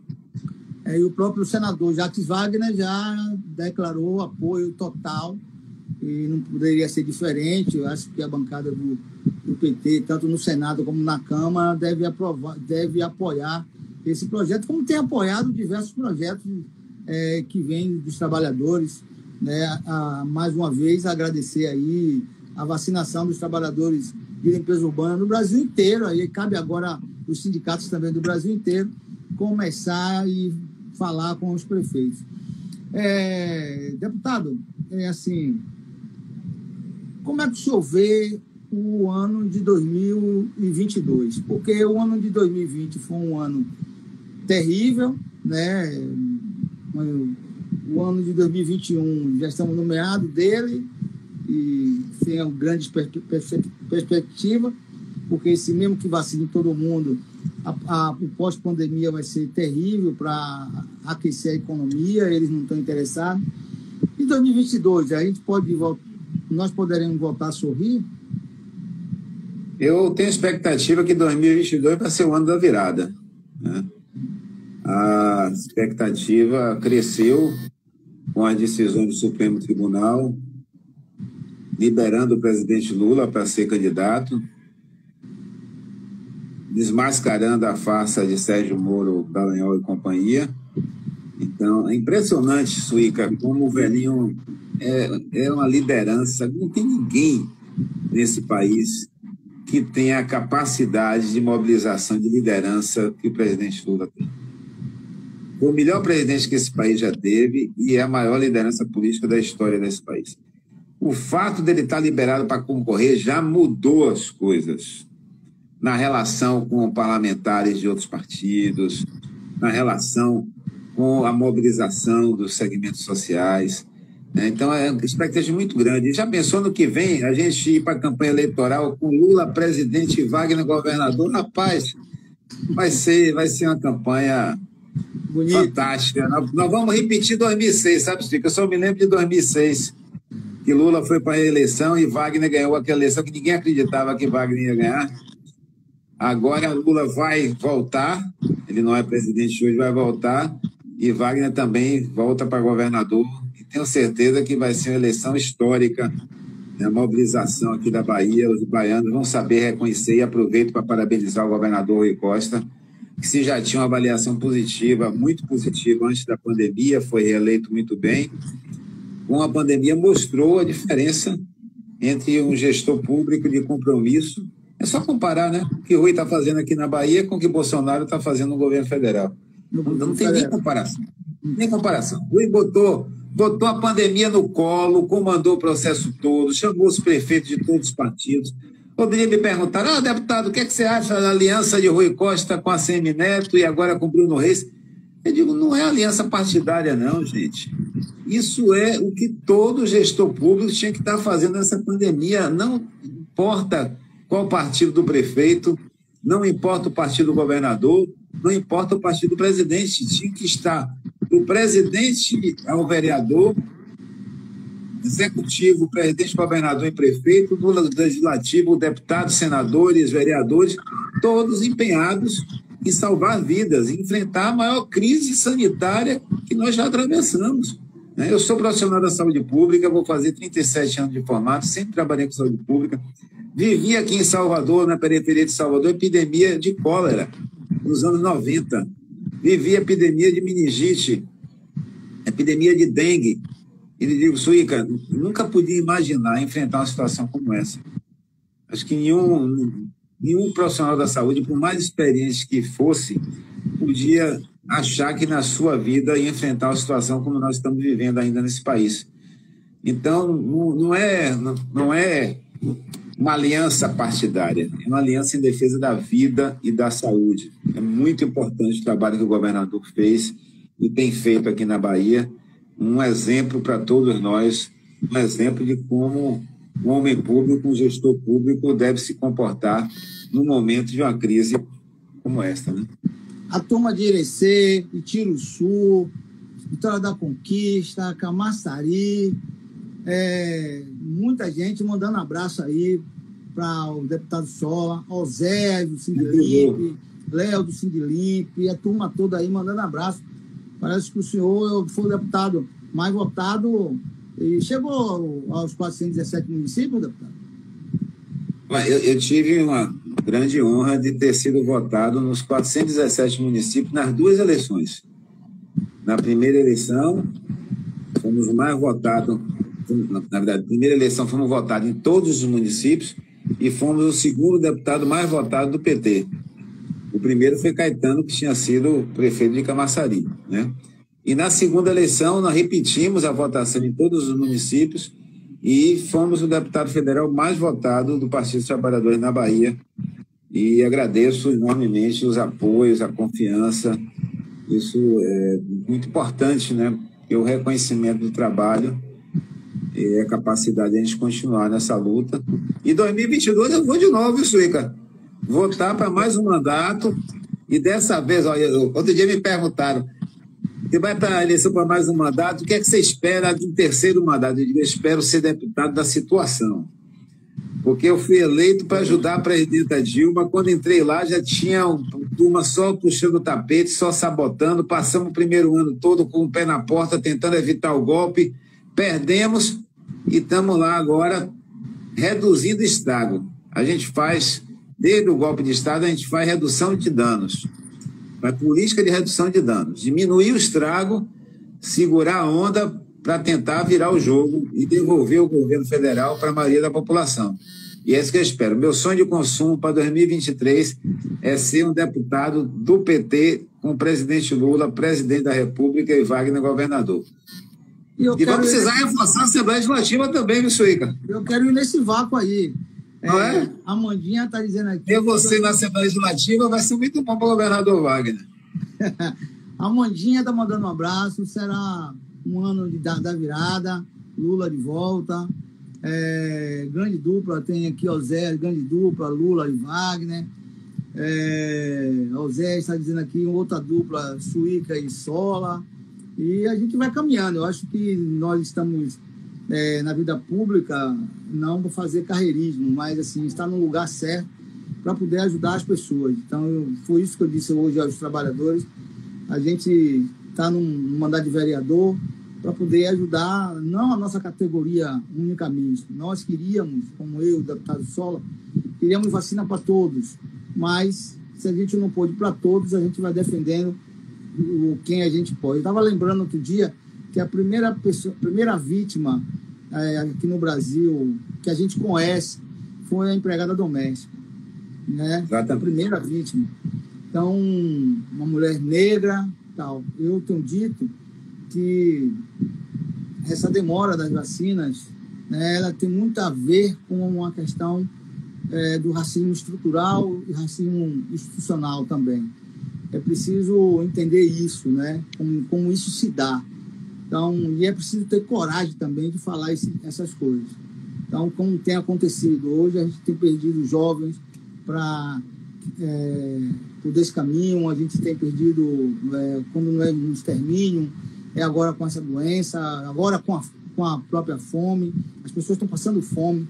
A: E o próprio senador Jacques Wagner já declarou apoio total, e não poderia ser diferente. Eu acho que a bancada do PT, tanto no Senado como na Câmara, deve apoiar esse projeto, como tem apoiado diversos projetos que vêm dos trabalhadores, né? Mais uma vez, agradecer aí a vacinação dos trabalhadores de limpeza urbana no Brasil inteiro. Aí cabe agora os sindicatos também do Brasil inteiro começar e falar com os prefeitos. Deputado, assim, como é que o senhor vê o ano de 2022? Porque o ano de 2020 foi um ano terrível, né? O ano de 2021 já estamos no meado dele e sem uma grande perspectiva. porque se mesmo que vacine todo mundo, o pós-pandemia vai ser terrível para aquecer a economia, eles não estão interessados. Em 2022, nós poderemos voltar a sorrir?
B: Eu tenho expectativa que 2022 vai ser o ano da virada, né? A expectativa cresceu com as decisões do Supremo Tribunal, liberando o presidente Lula para ser candidato, desmascarando a farsa de Sérgio Moro, Dallagnol e companhia. Então, é impressionante, Suíca, como o velhinho é uma liderança. Não tem ninguém nesse país que tenha a capacidade de mobilização de liderança que o presidente Lula tem. Foi o melhor presidente que esse país já teve e é a maior liderança política da história desse país. O fato dele estar liberado para concorrer já mudou as coisas na relação com parlamentares de outros partidos, na relação com a mobilização dos segmentos sociais, né? Então, é uma expectativa muito grande. E já pensou no que vem, a gente ir para a campanha eleitoral com Lula presidente e Wagner governador? Rapaz, vai ser uma campanha bonita, fantástica. Nós vamos repetir 2006, sabe, Chico? Eu só me lembro de 2006, que Lula foi para a eleição e Wagner ganhou aquela eleição que ninguém acreditava que Wagner ia ganhar. Agora Lula vai voltar, ele não é presidente hoje, vai voltar, e Wagner também volta para governador. E tenho certeza que vai ser uma eleição histórica, né? A mobilização aqui da Bahia, os baianos vão saber reconhecer, e aproveito para parabenizar o governador Rui Costa, que se já tinha uma avaliação positiva, muito positiva antes da pandemia, foi reeleito muito bem. Com a pandemia mostrou a diferença entre um gestor público de compromisso. É só comparar, né, o que o Rui está fazendo aqui na Bahia com o que Bolsonaro está fazendo no governo federal. Não tem nem comparação. Nem comparação. O Rui botou a pandemia no colo, comandou o processo todo, chamou os prefeitos de todos os partidos. Poderia me perguntar, deputado, o que você acha da aliança de Rui Costa com a Semineto e agora com Bruno Reis? Eu digo, não é aliança partidária não, gente. Isso é o que todo gestor público tinha que estar fazendo nessa pandemia. Não importa qual partido do prefeito, não importa o partido do governador, não importa o partido do presidente. Tinha que estar do presidente ao vereador, executivo, presidente, governador e prefeito, do legislativo, deputados, senadores, vereadores, todos empenhados em salvar vidas, em enfrentar a maior crise sanitária que nós já atravessamos. Eu sou profissional da saúde pública, vou fazer 37 anos de formato, sempre trabalhei com saúde pública. Vivi aqui em Salvador, na periferia de Salvador, epidemia de cólera, nos anos 90. Vivi epidemia de meningite, epidemia de dengue. E lhe digo, Suíca, nunca podia imaginar enfrentar uma situação como essa. Acho que nenhum profissional da saúde, por mais experiente que fosse, podia achar que na sua vida ia enfrentar uma situação como nós estamos vivendo ainda nesse país. Então, não é uma aliança partidária, é uma aliança em defesa da vida e da saúde. É muito importante o trabalho que o governador fez e tem feito aqui na Bahia, um exemplo para todos nós, um exemplo de como um homem público, um gestor público deve se comportar no momento de uma crise como esta, né?
A: A turma de Irecê, Itiruçu, Vitória da Conquista, Camaçari, muita gente mandando abraço aí para o deputado Sola, ao Zé do Sindilimpe, Léo do Sindilimpe, a turma toda aí mandando abraço. Parece que o senhor foi o deputado mais votado e chegou aos 417 municípios, deputado?
B: Eu tive uma grande honra de ter sido votado nos 417 municípios nas duas eleições. Na primeira eleição, fomos o mais votados. Na verdade, na primeira eleição fomos votados em todos os municípios e fomos o segundo deputado mais votado do PT. O primeiro foi Caetano, que tinha sido prefeito de Camaçari, né? E na segunda eleição nós repetimos a votação em todos os municípios e fomos o deputado federal mais votado do Partido dos Trabalhadores na Bahia. E agradeço enormemente os apoios, a confiança. Isso é muito importante, né? E o reconhecimento do trabalho e a capacidade de a gente continuar nessa luta. E 2022 eu vou de novo, Suíca. votar para mais um mandato. E dessa vez, outro dia me perguntaram, você vai para a eleição para mais um mandato, o que é que você espera do terceiro mandato? Eu digo, eu espero ser deputado da situação. Porque eu fui eleito para ajudar a presidenta Dilma. Quando entrei lá, já tinha uma turma só puxando o tapete, só sabotando. Passamos o primeiro ano todo com o pé na porta, tentando evitar o golpe. Perdemos e estamos lá agora reduzindo o estrago. A gente faz, desde o golpe de Estado, a gente faz redução de danos. Uma política de redução de danos. Diminuir o estrago, segurar a onda para tentar virar o jogo e devolver o governo federal para a maioria da população. E é isso que eu espero. Meu sonho de consumo para 2023 é ser um deputado do PT com o presidente Lula, presidente da República, e Wagner, governador. E vamos precisar reforçar a Assembleia Legislativa também, viu, Suíca?
A: Eu quero ir nesse vácuo aí.
B: Não é?
A: A Amandinha está dizendo aqui...
B: Ter você na Assembleia Legislativa vai ser muito bom para o governador Wagner.
A: A Amandinha está mandando um abraço. Será um ano da virada, Lula de volta, grande dupla, tem aqui Osé, grande dupla, Lula e Wagner, Osé está dizendo aqui outra dupla, Suíca e Sola, e a gente vai caminhando. Eu acho que nós estamos na vida pública, não para fazer carreirismo, mas assim, estar no lugar certo para poder ajudar as pessoas. Então, foi isso que eu disse hoje aos trabalhadores. A gente está num mandato de vereador para poder ajudar, não a nossa categoria unicamente. Nós queríamos, como eu, o deputado Sola, queríamos vacina para todos, mas se a gente não pôde para todos, a gente vai defendendo quem a gente pode. Eu estava lembrando outro dia que a primeira vítima aqui no Brasil que a gente conhece foi a empregada doméstica, né? A primeira vítima. Então, uma mulher negra, tal. Eu tenho dito que essa demora das vacinas, né, ela tem muito a ver com uma questão do racismo estrutural e racismo institucional também. É preciso entender isso, né, como isso se dá. Então, e é preciso ter coragem também de falar essas coisas. Então, como tem acontecido hoje, a gente tem perdido jovens para por esse caminho, a gente tem perdido, quando não é no extermínio, agora com essa doença, agora com a própria fome, as pessoas estão passando fome.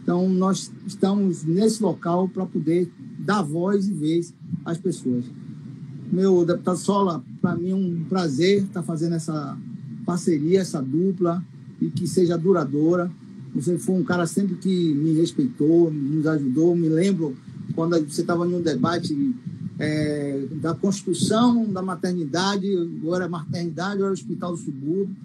A: Então, nós estamos nesse local para poder dar voz e vez às pessoas. Meu deputado Sola, para mim é um prazer estar fazendo essa parceria, essa dupla, e que seja duradoura. Você foi um cara sempre que me respeitou, nos ajudou. Me lembro quando você estava em um debate da construção da maternidade, agora maternidade, agora hospital do subúrbio.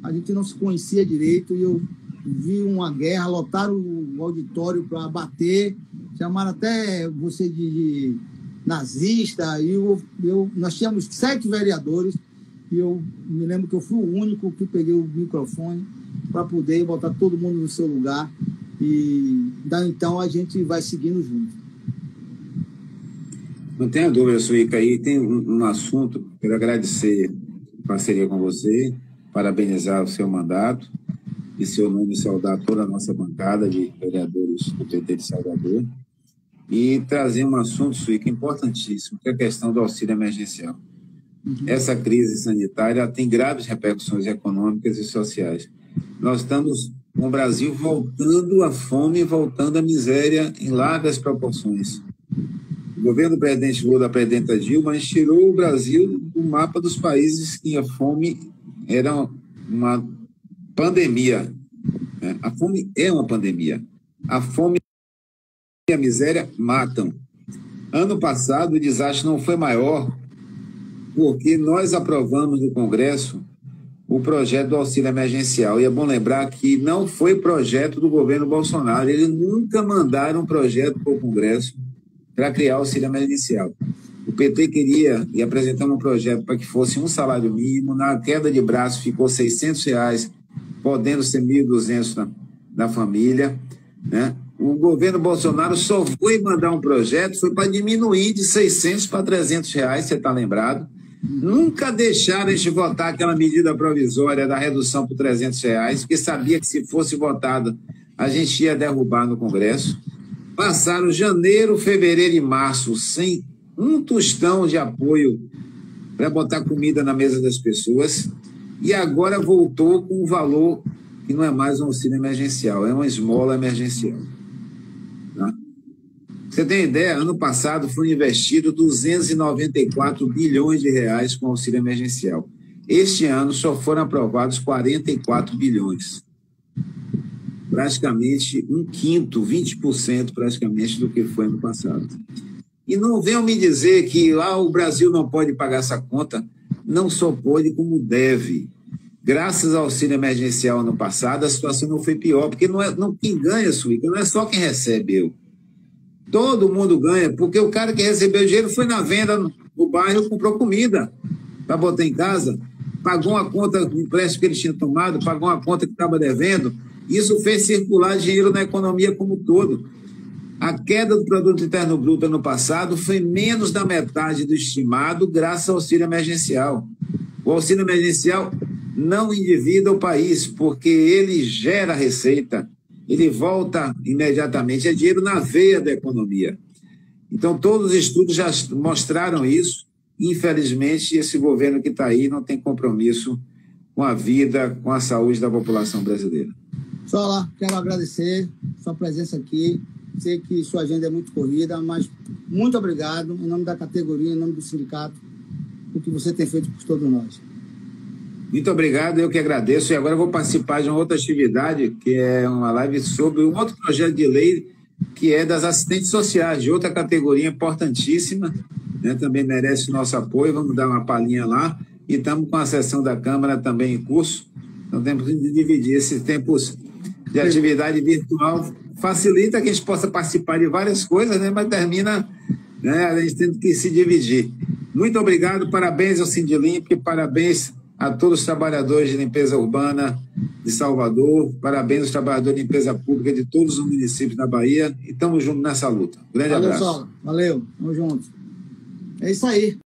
A: A gente não se conhecia direito e eu vi uma guerra, lotaram o auditório para bater, chamaram até você de nazista, e nós tínhamos 7 vereadores, e eu me lembro que eu fui o único que peguei o microfone para poder botar todo mundo no seu lugar, e então a gente vai seguindo junto.
B: Não tenha dúvida, Suíca, aí tem um assunto, quero agradecer a parceria com você, parabenizar o seu mandato, e seu nome saudar toda a nossa bancada de vereadores do PT de Salvador, e trazer um assunto, Suíca, importantíssimo, que é a questão do auxílio emergencial. Essa crise sanitária tem graves repercussões econômicas e sociais. Nós estamos com o Brasil voltando à fome, voltando à miséria em largas proporções. O governo do presidente Lula, da presidenta Dilma, tirou o Brasil do mapa dos países que a fome era uma pandemia. A fome é uma pandemia. A fome e a miséria matam. Ano passado, o desastre não foi maior porque nós aprovamos no Congresso o projeto do auxílio emergencial. E é bom lembrar que não foi projeto do governo Bolsonaro. Eles nunca mandaram um projeto para o Congresso para criar auxílio emergencial. O PT queria e apresentamos um projeto para que fosse um salário mínimo. Na queda de braço ficou R$ 600, podendo ser R$ 1.200 na família, né? O governo Bolsonaro só foi mandar um projeto, foi para diminuir de 600 para 300 reais, você está lembrado? Nunca deixaram a gente votar aquela medida provisória da redução por 300 reais, porque sabia que se fosse votada, a gente ia derrubar no Congresso. passaram janeiro, fevereiro e março sem um tostão de apoio para botar comida na mesa das pessoas, e agora voltou com um valor que não é mais um auxílio emergencial, é uma esmola emergencial. Tá? Você tem ideia, ano passado foi investido 294 bilhões de reais com auxílio emergencial. Este ano só foram aprovados 44 bilhões. Praticamente um quinto, 20% praticamente do que foi ano passado. E não venham me dizer que o Brasil não pode pagar essa conta, não só pode como deve. Graças ao auxílio emergencial ano passado, a situação não foi pior, porque quem ganha, Suíca, não é só quem recebe. Todo mundo ganha, porque o cara que recebeu o dinheiro foi na venda no bairro, comprou comida para botar em casa, pagou uma conta do empréstimo que ele tinha tomado, pagou uma conta que estava devendo. Isso fez circular dinheiro na economia como um todo. A queda do produto interno bruto ano passado foi menos da metade do estimado graças ao auxílio emergencial. O auxílio emergencial não endivida o país, porque ele gera receita, ele volta imediatamente, é dinheiro na veia da economia. Então, todos os estudos já mostraram isso. Infelizmente, esse governo que está aí não tem compromisso com a vida, com a saúde da população brasileira.
A: Sola, quero agradecer sua presença aqui. Sei que sua agenda é muito corrida, mas muito obrigado, em nome da categoria, em nome do sindicato, por que você tem feito por todos nós.
B: Muito obrigado, eu que agradeço. E agora eu vou participar de uma outra atividade, que é uma live sobre um outro projeto de lei, que é das assistentes sociais, de outra categoria importantíssima, né? Também merece o nosso apoio. Vamos dar uma palhinha lá. E estamos com a sessão da Câmara também em curso. Então temos que dividir esses tempos de atividade virtual. Facilita que a gente possa participar de várias coisas, né? Mas termina, né, a gente tendo que se dividir. Muito obrigado, parabéns ao Sindilimp, parabéns a todos os trabalhadores de limpeza urbana de Salvador, parabéns aos trabalhadores de limpeza pública de todos os municípios da Bahia, e estamos juntos nessa luta. Grande abraço.
A: Valeu, Sola. Valeu, tamo junto. É isso aí.